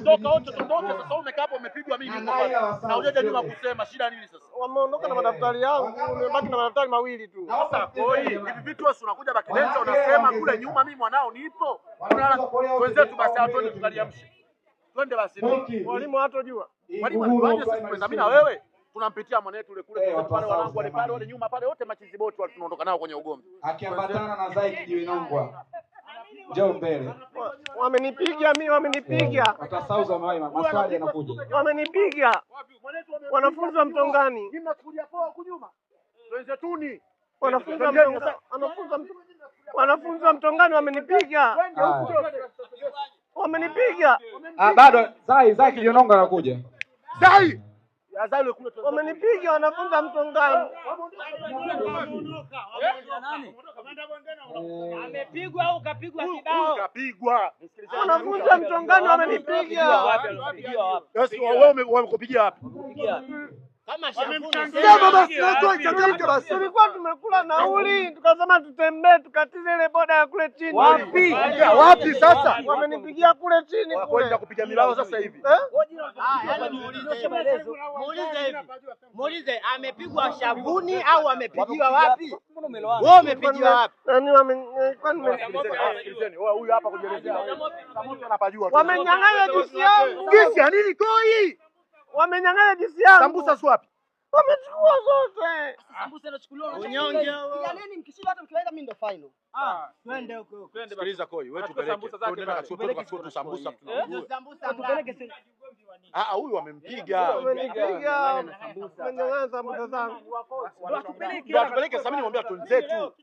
ondoka wote tuondoke sasa. Umekaa hapo umepigwa mimi niko pale. Na ujeje nyuma kusema shida nini sasa? Wameondoka na madaftari yangu, nimebaki na madaftari mawili tu. Sasa koi, hivi vitu wewe unakuja Bakidenta unasema kule nyuma mimi mwanao nipo. Wenzetu basi twende tukaliamshe. Twende basi. Mwalimu hatojua. Mwalimu aje sisi tumezamina wewe? Tunampitia mwanetu yule kule pale wanangu wale pale wale nyuma pale wote machizi boti wale tunaondoka nao kwenye ugomvi. Akiambatana na Zaiki Jiwinongwa. Njoo mbele. Wamenipiga mimi, wamenipiga. Watasauza maswali yanakuja. Wamenipiga. Wanafunzi wa Mtongani. Mimi nakuja poa huku nyuma. Wenzetuni. Wanafunzi wa Mtongani wamenipiga. Wamenipiga. Bado Zaiki Jiwinongwa anakuja. Zai. Wamenipiga wanafunzi wa Mtongani. Amepigwa au kapigwa kibao? Kapigwa. Wanafunzi wa Mtongani wamenipiga. Yes, wewe wamekupigia wapi? Kama shambulizi. Tulikuwa tumekula nauli, tukasema tutembee tukatize ile boda ya kule chini. Wapi? Wapi sasa? Wamenipigia kule chini kule. Kwenda kupiga milao sasa hivi. Muulize amepigwa shavuni au amepigiwa wapi? Wewe umepigiwa wapi? Huyu hapa kujelezea. Samoto anapajua. Wamenyang'anya juisi yangu. Juisi ya nini koi? Wamenyang'anya juisi yangu. Sambusa si wapi? Wamechukua zote. Sambusa inachukuliwa na unyonge. Yaani mkishinda hata mkiweka mimi ndo final. Twende huko. Sikiliza koi, wewe tupeleke. Tupeleke sambusa tunajua. Tupeleke. Huyu wamempiga. Wamenipiga. Wamenyang'anya sambusa zangu. Tupeleke sasa, mimi nimwambia twenzetu.